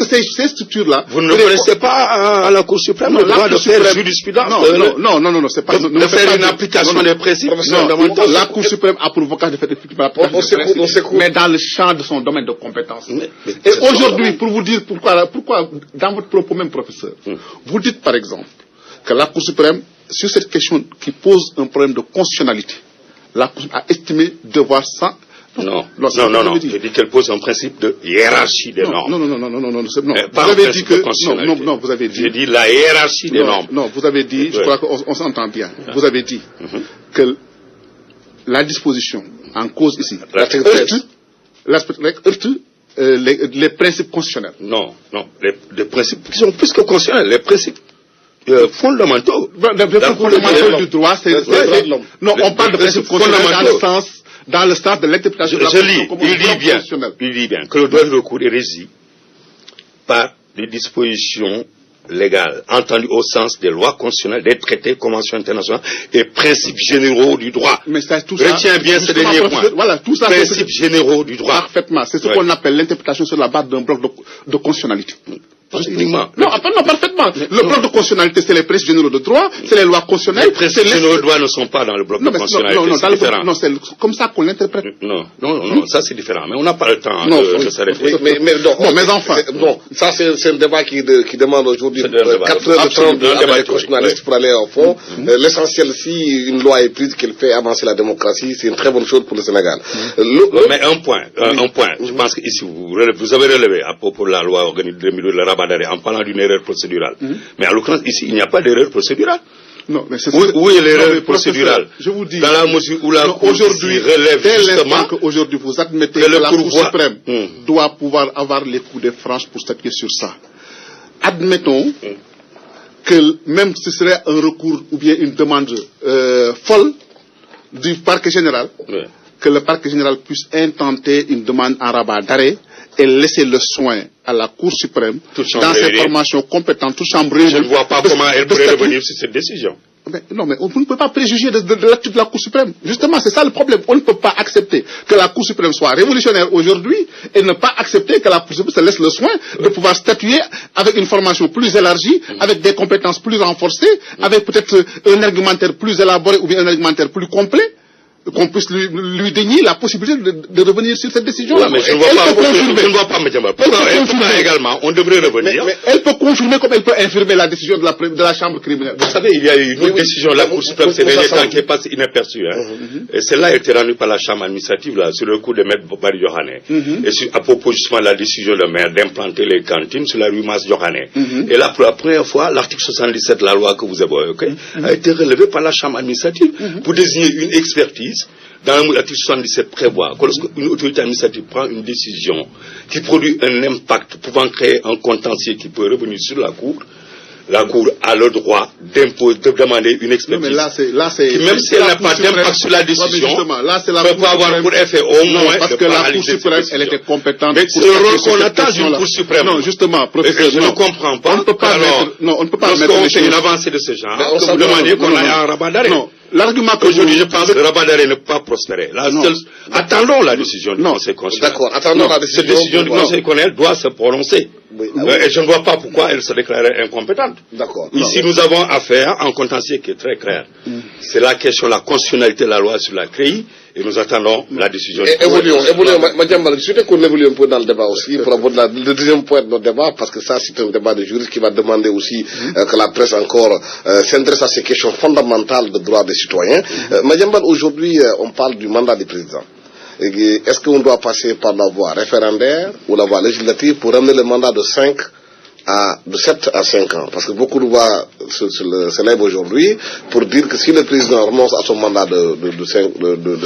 ces structures-là. Vous ne connaissez pas à la Cour suprême le droit de faire jurisprudence? Non, c'est pas. De faire une application des principes fondamentaux. La Cour suprême a pour vocation de faire l'application, mais dans le champ de son domaine de compétence. Et aujourd'hui, pour vous dire pourquoi dans votre propos même, professeur, vous dites par exemple que la Cour suprême, sur cette question qui pose un problème de constitutionnalité, la Cour a estimé devoir sans... Non. Je dis qu'elle pose un principe de hiérarchie des normes. Non. Vous avez dit que... Non, vous avez dit... J'ai dit la hiérarchie des normes. Non, vous avez dit, je crois qu'on s'entend bien, vous avez dit que la disposition en cause ici heurte les principes constitutionnels. Non, les principes qui sont plus que constitutionnels, les principes fondamentaux. Les fondamentaux du droit, non, on parle de principes constitutionnels dans le sens de l'interprétation de la Constitution. Il dit bien que le droit de recours est régi par des dispositions légales, entendues au sens des lois constitutionnelles, des traités, conventions internationales et principes généraux du droit. Mais tout ça, retiens bien ce dernier point. Voilà, tout ça. Principes généraux du droit. Parfaitement. C'est ce qu'on appelle l'interprétation sur la base d'un bloc de constitutionnalité. Uniquement. Non, parfaitement. Le bloc de constitutionnalité, c'est les principes généraux de droit, c'est les lois constitutionnelles. Les principes généraux de droit ne sont pas dans le bloc de constitutionnalité. C'est différent. Non, c'est comme ça qu'on l'interprète. Non, ça c'est différent. Mais on n'a pas le temps de s'arrêter. Mais enfin. Bon, ça c'est un débat qui demande aujourd'hui 4 heures de temps avec les constitutionnalistes pour aller au fond. L'essentiel, si une loi est prise, qu'elle fait avancer la démocratie, c'est une très bonne chose pour le Sénégal. Mais un point. Je pense qu'ici, vous avez relevé à propos de la loi organique de 2002 de la rabat d'arrêt en parlant d'une erreur procédurale. Mais en l'occurrence, ici, il n'y a pas d'erreur procédurale. Non, mais c'est où est l'erreur procédurale? Je vous dis. Dans la mesure où la Cour aujourd'hui relève justement qu'aujourd'hui vous admettez que la Cour suprême doit pouvoir avoir les coups de franche pour statuer sur ça. Admettons que même si ce serait un recours ou bien une demande folle du parquet général, que le parquet général puisse intenter une demande en rabat d'arrêt et laisser le soin à la Cour suprême, dans ses formations compétentes, toute chambre réunie. Je ne vois pas comment elle pourrait revenir sur cette décision. Non, mais on ne peut pas préjuger de l'attitude de la Cour suprême. Justement, c'est ça le problème. On ne peut pas accepter que la Cour suprême soit révolutionnaire aujourd'hui et ne pas accepter que la Cour suprême se laisse le soin de pouvoir statuer avec une formation plus élargie, avec des compétences plus renforcées, avec peut-être un argumentaire plus élaboré ou bien un argumentaire plus complet, qu'on puisse lui dénier la possibilité de revenir sur cette décision-là. Mais je ne vois pas, pourquoi également, on devrait revenir. Mais elle peut confirmer comme elle peut infirmer la décision de la Chambre criminelle. Vous savez, il y a eu une autre décision de la Cour suprême ces derniers temps qui est passée inaperçue. Et celle-là a été rendue par la Chambre administrative sur le coup de Maître Bari Yohane. Et à propos justement de la décision de maire d'implanter les cantines sur la rue Mas Yohane. Et là, pour la première fois, l'article 77 de la loi que vous évoquez a été relevé par la Chambre administrative pour désigner une expertise. Dans l'article 77 prévoit que lorsqu'une autorité administrative prend une décision qui produit un impact pouvant créer un contentieux qui peut revenir sur la Cour a le droit de demander une expertise. Mais là, c'est même si elle n'a pas d'impact sur la décision, peut pas avoir pour effet au moins parce que la Cour suprême, elle était compétente. Mais c'est le rôle qu'on attend d'une Cour suprême. Non, justement, professeur. Je ne comprends pas. On ne peut pas mettre une avancée de ce genre, que vous demandez qu'on aille en rabat d'arrêt. L'argument qu'aujourd'hui, je pense que le rabat d'arrêt ne peut pas prospérer. Attendons la décision du Conseil constitutionnel. D'accord, attendons la décision. Cette décision du Conseil constitutionnel doit se prononcer. Et je ne vois pas pourquoi elle se déclarait incompétente. D'accord. Ici, nous avons affaire à un contentieux qui est très clair. C'est la question de la constitutionnalité de la loi sur la CREI. Et nous attendons la décision. Évoluons. Madiambal, je souhaite qu'on évolue un peu dans le débat aussi, pour avoir le deuxième point de notre débat, parce que ça, c'est un débat de juristes qui va demander aussi que la presse encore s'intéresse à ces questions fondamentales de droits des citoyens. Madiambal, aujourd'hui, on parle du mandat du président. Est-ce qu'on doit passer par la voie référendaire ou la voie législative pour ramener le mandat de 7 à 5 ans? Parce que beaucoup de voix se lèvent aujourd'hui pour dire que si le président renonce à son mandat de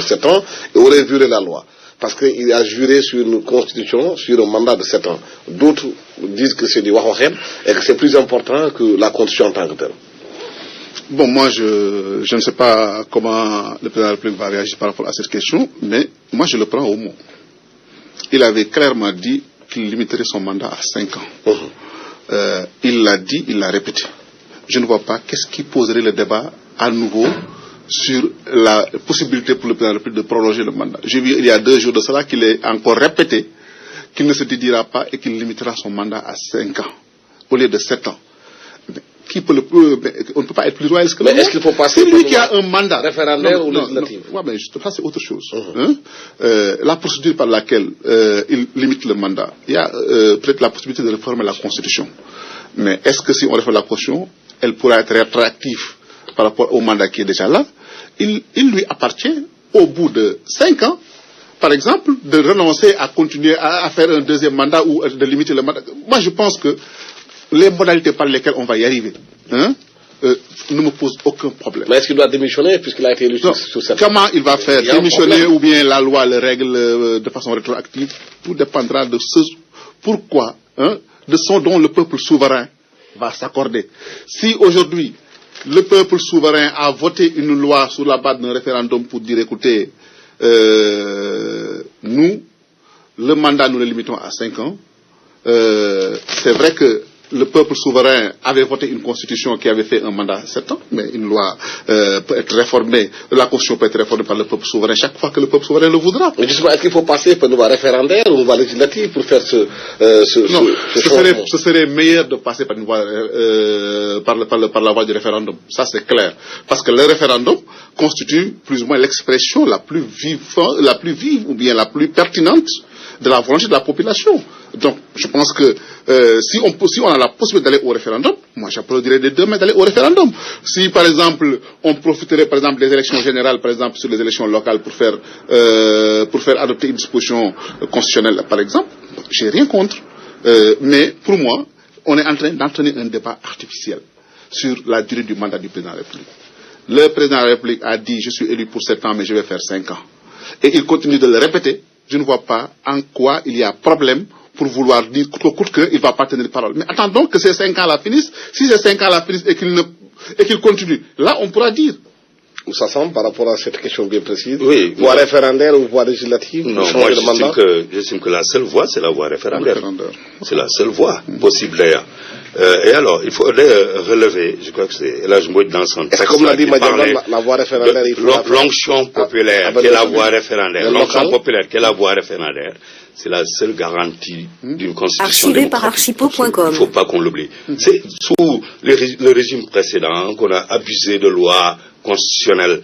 7 ans, il aurait violé la loi. parce qu'il a juré sur une constitution, sur un mandat de 7 ans. D'autres disent que c'est du Wahohen et que c'est plus important que la constitution en tant que telle. Bon, moi, je ne sais pas comment le président de la République va réagir par rapport à cette question, mais moi, je le prends au mot. Il avait clairement dit qu'il limiterait son mandat à 5 ans. Il l'a dit, il l'a répété. Je ne vois pas qu'est-ce qui poserait le débat à nouveau sur la possibilité pour le président de la République de prolonger le mandat. J'ai vu il y a 2 jours de cela qu'il est encore répété qu'il ne se dédiera pas et qu'il limitera son mandat à 5 ans au lieu de 7 ans. On ne peut pas être plus royaliste que mais est-ce qu'il faut passer celui qui a un mandat référendaire ou législatif? Oui, mais ça c'est autre chose. La procédure par laquelle il limite le mandat, il y a peut-être la possibilité de réformer la Constitution. Mais est-ce que si on réforme la Constitution, elle pourra être rétroactive par rapport au mandat qui est déjà là? Il lui appartient, au bout de 5 ans, par exemple, de renoncer à continuer à faire un deuxième mandat ou de limiter le mandat. Moi, je pense que les modalités par lesquelles on va y arriver ne me posent aucun problème. Mais est-ce qu'il doit démissionner puisqu'il a été élu sur cette... Comment il va faire? Démissionner ou bien la loi le règle de façon rétroactive? Tout dépendra de ce pourquoi, de ce dont le peuple souverain va s'accorder. Si aujourd'hui, le peuple souverain a voté une loi sur la base d'un référendum pour dire, écoutez, nous, le mandat, nous le limitons à 5 ans, c'est vrai que le peuple souverain avait voté une constitution qui avait fait un mandat 7 ans, mais une loi peut être réformée, la constitution peut être réformée par le peuple souverain chaque fois que le peuple souverain le voudra. Mais justement, est-ce qu'il faut passer par une loi référendaire ou une loi législative pour faire ce serait meilleur de passer par une voie, par la voie du référendum. Ça c'est clair. Parce que le référendum constitue plus ou moins l'expression la plus vive ou bien la plus pertinente de la volonté de la population. Donc, je pense que si on a la possibilité d'aller au référendum, moi j'applaudirais des 2 mains d'aller au référendum. Si, par exemple, on profiterait, par exemple, des élections générales, par exemple, sur les élections locales pour faire adopter une disposition constitutionnelle, par exemple, j'ai rien contre. Mais, pour moi, on est en train d'entraîner un débat artificiel sur la durée du mandat du président de la République. Le président de la République a dit, je suis élu pour 7 ans, mais je vais faire 5 ans. Et il continue de le répéter. Je ne vois pas en quoi il y a problème pour vouloir dire coûte qu'il ne va pas tenir parole. Mais attendons que ces 5 ans-là finissent. Si ces 5 ans-là finissent et qu'il continue, là on pourra dire. Où ça semble par rapport à cette question bien précise? Oui. Voie référendaire ou voie législative? Non, moi j'estime que la seule voie, c'est la voie référendaire. C'est la seule voie possible d'ailleurs. Et alors, il faudrait relever, je crois que c'est là je me dans son texte. Comme l'a dit Madiambal, la voie référendaire, il faut l'onction populaire, qui est la voie référendaire. L'onction populaire, qui est la voie référendaire, c'est la seule garantie d'une constitution archivé par archipo.com. Il ne faut pas qu'on l'oublie. C'est sous le régime précédent qu'on a abusé de lois constitutionnelles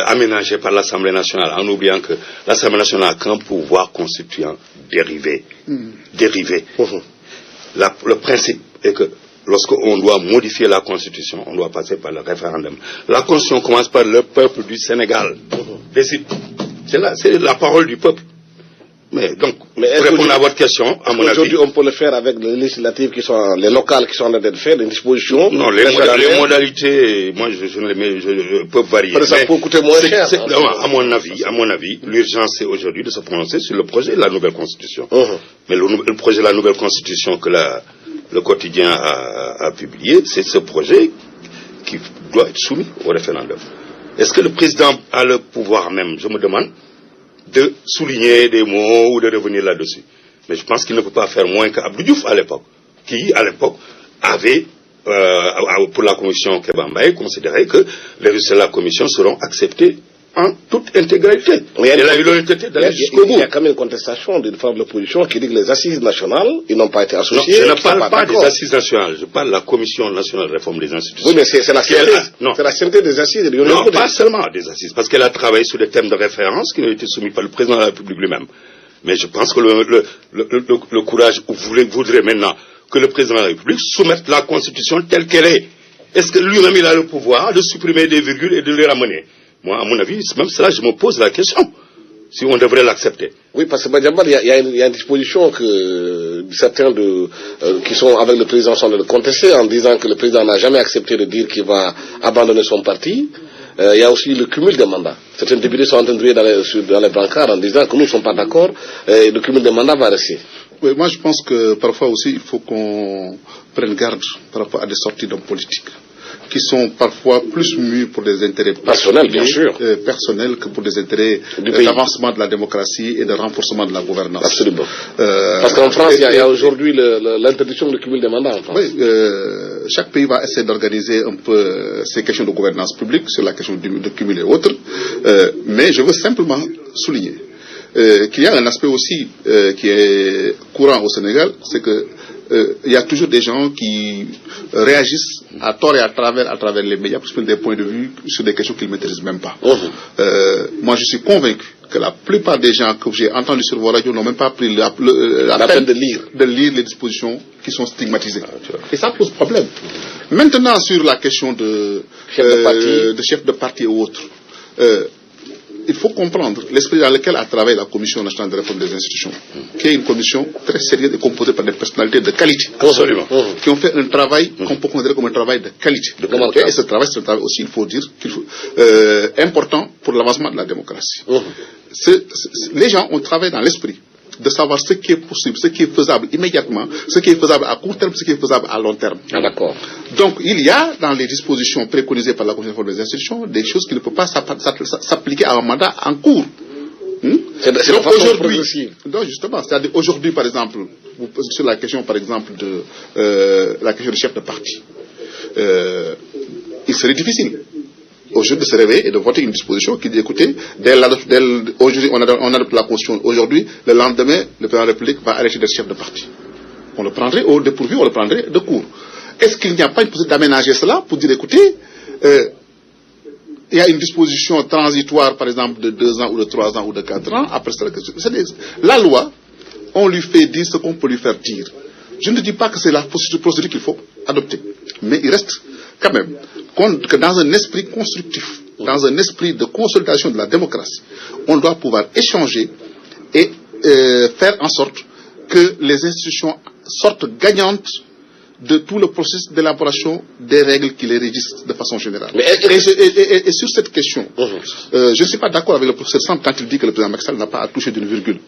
aménagées par l'Assemblée nationale, en oubliant que l'Assemblée nationale a qu'un pouvoir constituant dérivé. Le principe est que lorsqu'on doit modifier la Constitution, on doit passer par le référendum. La Constitution commence par le peuple du Sénégal. C'est la parole du peuple. Mais donc, pour répondre à votre question, à mon avis... Aujourd'hui, on peut le faire avec les législatives les locales qui sont en train d'être faites, des dispositions... Non, les modalités, moi, je peux varier. Mais ça peut coûter moins cher. À mon avis, l'urgence c'est aujourd'hui de se prononcer sur le projet de la nouvelle Constitution. Mais le projet de la nouvelle Constitution que le quotidien a publié, c'est ce projet qui doit être soumis au référendum. Est-ce que le président a le pouvoir même, je me demande, de souligner des mots ou de revenir là-dessus? Mais je pense qu'il ne peut pas faire moins qu'Abdou Diouf à l'époque, qui à l'époque avait, pour la commission Kebambaye, considéré que les résultats de la commission seront acceptés en toute intégralité. Elle a eu l'honnêteté d'aller jusqu'au bout. Il y a quand même une contestation d'une forme de l'opposition qui dit que les assises nationales, ils n'ont pas été associés. Non, je ne parle pas des assises nationales, je parle de la Commission nationale de réforme des institutions. Oui, mais c'est la synthèse. C'est la synthèse des assises. Non, pas seulement des assises, parce qu'elle a travaillé sur des thèmes de référence qui ont été soumis par le président de la République lui-même. Mais je pense que le courage voudrait maintenant que le président de la République soumette la Constitution telle qu'elle est. Est-ce que lui-même il a le pouvoir de supprimer des virgules et de les ramener? Moi, à mon avis, même cela, je me pose la question, si on devrait l'accepter. Oui, parce que Madiambal, il y a une disposition que certains qui sont avec le président sont de le contester en disant que le président n'a jamais accepté de dire qu'il va abandonner son parti. il y a aussi le cumul des mandats. Certains députés sont en train de briller dans les brancards en disant que nous ne sommes pas d'accord et le cumul des mandats va rester. Oui, moi je pense que parfois aussi il faut qu'on prenne garde par rapport à des sorties d'hommes politiques qui sont parfois plus mus pour des intérêts personnels, bien sûr, personnels que pour des intérêts d'avancement de la démocratie et de renforcement de la gouvernance. Absolument. Parce qu'en France, il y a aujourd'hui l'interdiction du cumul des mandats en France. Oui, chaque pays va essayer d'organiser un peu ces questions de gouvernance publique sur la question de cumul et autres. Mais je veux simplement souligner qu'il y a un aspect aussi qui est courant au Sénégal, c'est que il y a toujours des gens qui réagissent à tort et à travers les médias pour exprimer des points de vue sur des questions qu'ils ne maîtrisent même pas. Moi, je suis convaincu que la plupart des gens que j'ai entendus sur vos radios n'ont même pas pris la peine de lire les dispositions qui sont stigmatisées. Et ça pose problème. Maintenant, sur la question de chef de parti ou autre, il faut comprendre l'esprit dans lequel a travaillé la Commission nationale de réforme des institutions, qui est une commission très sérieuse et composée par des personnalités de qualité. Absolument. Qui ont fait un travail qu'on peut considérer comme un travail de qualité. Et ce travail, c'est un travail aussi, il faut dire, important pour l'avancement de la démocratie. Les gens ont travaillé dans l'esprit de savoir ce qui est possible, ce qui est faisable immédiatement, ce qui est faisable à court terme, ce qui est faisable à long terme. D'accord. Donc, il y a dans les dispositions préconisées par la Commission des institutions des choses qui ne peuvent pas s'appliquer à un mandat en cours. C'est donc aujourd'hui, justement, c'est-à-dire aujourd'hui, par exemple, sur la question, par exemple, de la question du chef de parti, il serait difficile aujourd'hui de se réveiller et de voter une disposition qui dit, écoutez, aujourd'hui on adopte la Constitution, aujourd'hui, le lendemain, le président de la République va arrêter d'être chef de parti. On le prendrait au dépourvu, on le prendrait de court. Est-ce qu'il n'y a pas une possibilité d'aménager cela pour dire, écoutez, il y a une disposition transitoire, par exemple, de 2 ans ou de 3 ans ou de 4 ans, après cela, la loi, on lui fait dire ce qu'on peut lui faire dire. Je ne dis pas que c'est la procédure qu'il faut adopter, mais il reste quand même que dans un esprit constructif, dans un esprit de consolidation de la démocratie, on doit pouvoir échanger et faire en sorte que les institutions sortent gagnantes de tout le processus d'élaboration des règles qui les régissent de façon générale. Et sur cette question, je ne suis pas d'accord avec le professeur Samb quand il dit que le président Macky Sall n'a pas à toucher d'une virgule.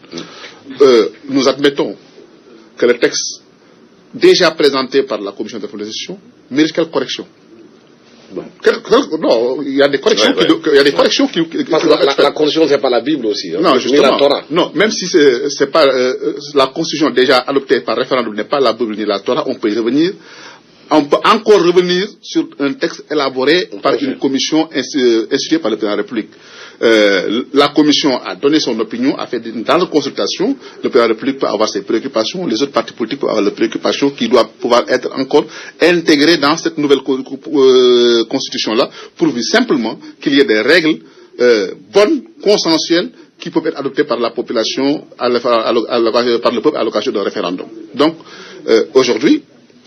Nous admettons que le texte déjà présenté par la Commission de institutions mérite quelle correction? Non, il y a des corrections qui parce que la Constitution, c'est pas la Bible aussi. Non, justement. Ni la Torah. Non, même si c'est pas la Constitution déjà adoptée par référendum n'est pas la Bible ni la Torah, on peut y revenir. On peut encore revenir sur un texte élaboré par une commission instituée par le président de la République. La commission a donné son opinion, a fait dans la consultation, le président de la République peut avoir ses préoccupations, les autres partis politiques peuvent avoir leurs préoccupations qui doivent pouvoir être encore intégrées dans cette nouvelle constitution-là, pourvu simplement qu'il y ait des règles bonnes, consensuelles, qui peuvent être adoptées par la population, par le peuple à l'occasion d'un référendum. Donc, aujourd'hui,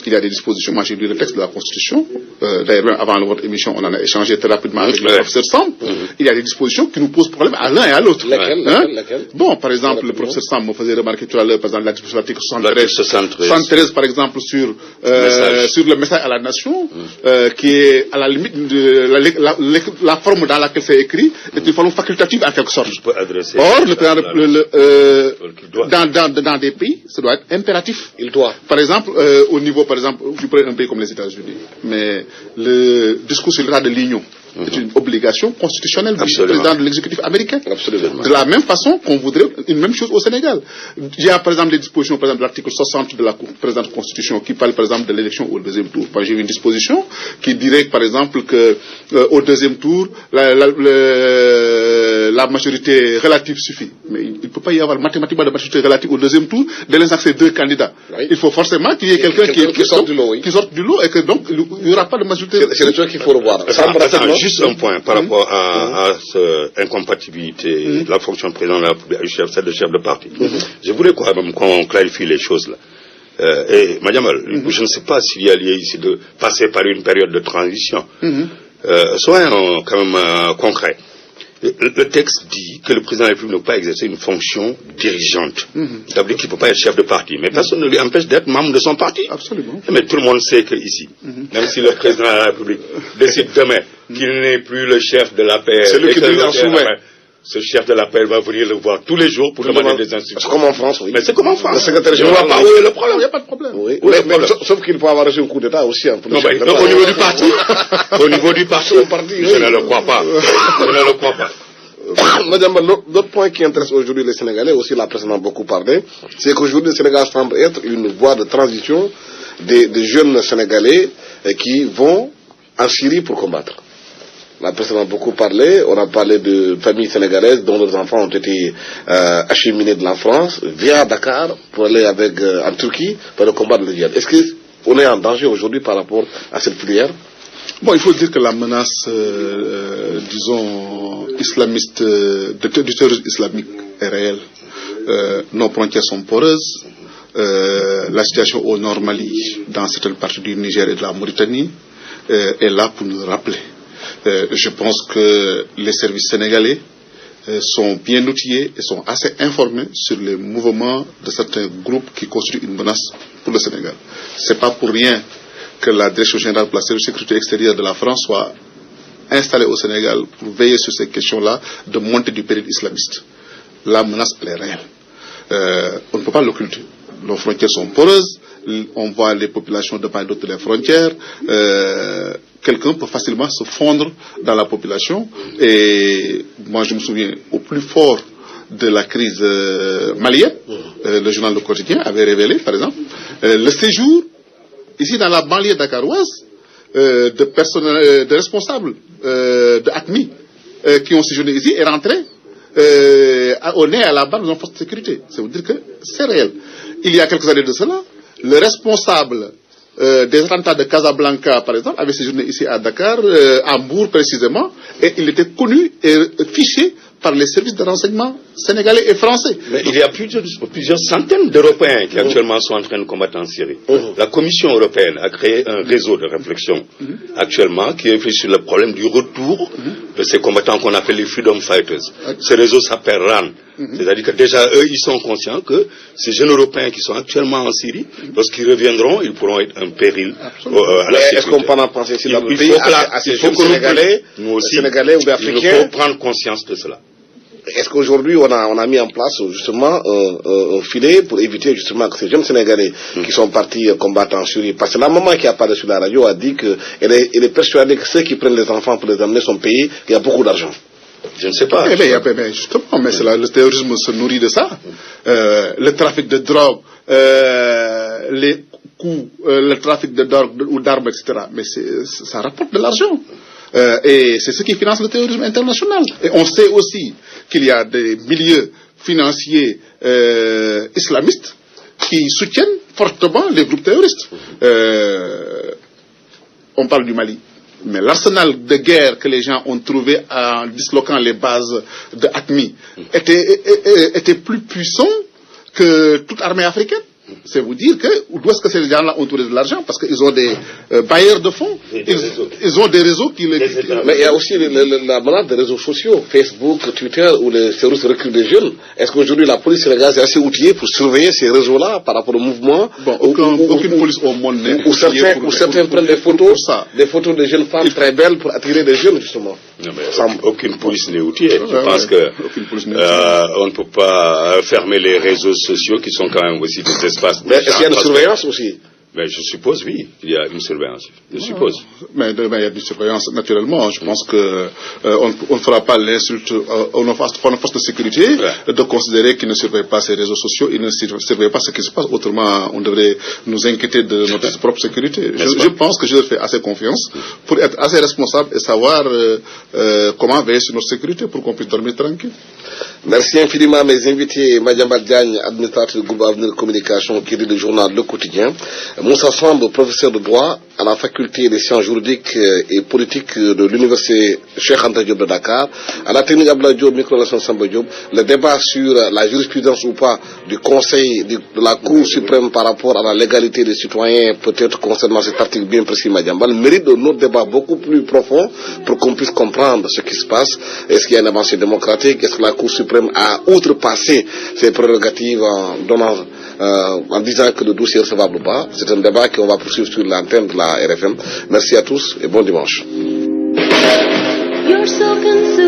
il y a des dispositions. Moi, j'ai lu le texte de la Constitution. D'ailleurs, avant votre émission, on en a échangé très rapidement avec le professeur Samb. Il y a des dispositions qui nous posent problème à l'un et à l'autre. Laquelle Bon, par exemple, le professeur Samb me faisait remarquer tout à l'heure, par exemple, la disposition de l'article 73, par exemple, sur le message à la nation, qui est à la limite de la forme dans laquelle c'est écrit, est une forme facultative en quelque sorte. Or, dans des pays, ça doit être impératif. Il doit. Par exemple, au niveau, par exemple, vous prenez un pays comme les États-Unis, mais le discours sur l'état de l'Union est une obligation constitutionnelle du président de l'exécutif américain. Absolument. De la même façon qu'on voudrait une même chose au Sénégal. Il y a par exemple des dispositions, par exemple l'article 60 de la présente Constitution qui parle par exemple de l'élection au deuxième tour. J'ai vu une disposition qui dirait par exemple que au deuxième tour la majorité relative suffit. Mais il ne peut pas y avoir mathématiquement de majorité relative au deuxième tour dès l'instant que c'est 2 candidats. Oui. Il faut forcément qu'il y ait quelqu'un qui sorte du lot, qui sorte du lot et que donc il n'y aura pas de majorité. C'est le truc qu'il faut revoir. Juste un point par rapport à cette incompatibilité de la fonction de président de la République, celle de chef de parti. Je voulais quand même qu'on clarifie les choses là. Et Madame, je ne sais pas s'il y a lieu ici de passer par une période de transition. Soyons quand même concrets. Le texte dit que le président de la République ne peut pas exercer une fonction dirigeante. Ça veut dire qu'il ne peut pas être chef de parti. Mais personne ne lui empêche d'être membre de son parti. Absolument. Mais tout le monde sait qu'ici, même si le président de la République décide demain qu'il n'est plus le chef de l'APR. C'est lui qui dit en soumet. Ce chef de l'APR va venir le voir tous les jours pour demander des instructions. C'est comme en France, oui. Mais c'est comme en France. Le secrétaire général. Je ne vois pas où est le problème. Il n'y a pas de problème. Oui. Sauf qu'il faut avoir reçu un coup d'État aussi. Hein, non, mais au niveau du parti. Au niveau du parti. Je ne le crois pas. Je ne le crois pas. Madame, l'autre point qui intéresse aujourd'hui les Sénégalais, aussi la presse en a beaucoup parlé, c'est qu'aujourd'hui le Sénégal semble être une voie de transition des jeunes Sénégalais qui vont en Syrie pour combattre. La presse en a beaucoup parlé, on a parlé de familles sénégalaises dont leurs enfants ont été acheminés de la France via Dakar pour aller en Turquie pour le combat de l'Égypte. Est-ce qu'on est en danger aujourd'hui par rapport à cette filière? Bon, il faut dire que la menace, disons, islamiste, du terrorisme islamique est réelle. Nos frontières sont poreuses. La situation au Nord Mali, dans certaines parties du Niger et de la Mauritanie, est là pour nous rappeler. Je pense que les services sénégalais sont bien outillés et sont assez informés sur les mouvements de certains groupes qui constituent une menace pour le Sénégal. C'est pas pour rien que la Direction générale pour la sécurité extérieure de la France soit installée au Sénégal pour veiller sur ces questions-là de montée du péril islamiste. La menace, elle est réelle. On ne peut pas l'occulter. Nos frontières sont poreuses, on voit les populations de part et d'autre des frontières. Quelqu'un peut facilement se fondre dans la population. Et moi, je me souviens, au plus fort de la crise malienne, le journal Le Quotidien avait révélé, par exemple, le séjour ici dans la banlieue dakaroise de responsables de ACMI qui ont séjourné ici et rentré au nez à la barre de nos forces de sécurité. Ça veut dire que c'est réel. Il y a quelques années de cela, le responsable des attentats de Casablanca, par exemple, avait séjourné ici à Dakar, à Mbour précisément, et il était connu et fiché par les services de renseignement sénégalais et français. Mais il y a plusieurs centaines d'Européens qui actuellement sont en train de combattre en Syrie. La Commission européenne a créé un réseau de réflexion actuellement qui réfléchit sur le problème du retour de ces combattants qu'on appelle les freedom fighters. Ce réseau s'appelle RAN. C'est-à-dire que déjà, eux, ils sont conscients que ces jeunes Européens qui sont actuellement en Syrie, lorsqu'ils reviendront, ils pourront être un péril à la sécurité. Est-ce qu'on peut en penser ici dans le pays à ces jeunes Sénégalais, nous aussi, Sénégalais ou Africains? Il faut prendre conscience de cela. Est-ce qu'aujourd'hui on a mis en place justement un filet pour éviter justement que ces jeunes Sénégalais qui sont partis combattre en Syrie, parce que la maman qui a parlé sur la radio a dit qu'elle est persuadée que ceux qui prennent les enfants pour les amener sont payés, qu'il y a beaucoup d'argent. Je ne sais pas. Justement, mais le terrorisme se nourrit de ça. Le trafic de drogue, les coups, le trafic de drogue ou d'armes, etc. Mais ça rapporte de l'argent. Et c'est ce qui finance le terrorisme international. Et on sait aussi qu'il y a des milieux financiers islamistes qui soutiennent fortement les groupes terroristes. On parle du Mali. Mais l'arsenal de guerre que les gens ont trouvé en disloquant les bases de ACMI était plus puissant que toute armée africaine. C'est vous dire que d'où est-ce que ces gens-là ont trouvé de l'argent? Parce qu'ils ont des bailleurs de fonds, ils ont des réseaux qui les... Mais il y a aussi la menace des réseaux sociaux, Facebook, Twitter, où les terroristes recrutent des jeunes. Est-ce qu'aujourd'hui la police sénégalaise est assez outillée pour surveiller ces réseaux-là par rapport au mouvement? Bon, aucune police au monde n'est où certains prennent des photos de jeunes femmes très belles pour attirer des jeunes, justement. Non, mais aucune police n'est outillée. Je pense que on ne peut pas fermer les réseaux sociaux qui sont quand même aussi des espaces. Mais est-ce qu'il y a une surveillance aussi? Mais je suppose, oui, qu'il y a une surveillance. Je suppose. Mais il y a une surveillance, naturellement. Je pense que on ne fera pas l'insulte aux forces de sécurité de considérer qu'ils ne surveillent pas ces réseaux sociaux, ils ne surveillent pas ce qui se passe. Autrement, on devrait nous inquiéter de notre propre sécurité. Je pense que je leur fais assez confiance pour être assez responsable et savoir comment veiller sur notre sécurité pour qu'on puisse dormir tranquille. Merci infiniment à mes invités, Madiambal Diagne, administrateur du groupe Avenir Communication, qui est le journal Le Quotidien, Moussa Samb, professeur de droit à la faculté des sciences juridiques et politiques de l'université Cheikh Anta Diop de Dakar, à la technique Abdoulaye Diop, micro-relation Samba Diop, le débat sur la jurisprudence ou pas du Conseil de la Cour suprême par rapport à la légalité des citoyens, peut-être concernant cet article bien précis, Madiambal, mérite de notre débat beaucoup plus profond pour qu'on puisse comprendre ce qui se passe. Est-ce qu'il y a une avancée démocratique? Est-ce que la Cour suprême a outrepassé ses prérogatives en disant que le dossier est recevable ou pas? C'est un débat qu'on va poursuivre sur l'antenne de la RFM. Merci à tous et bon dimanche. so consumed.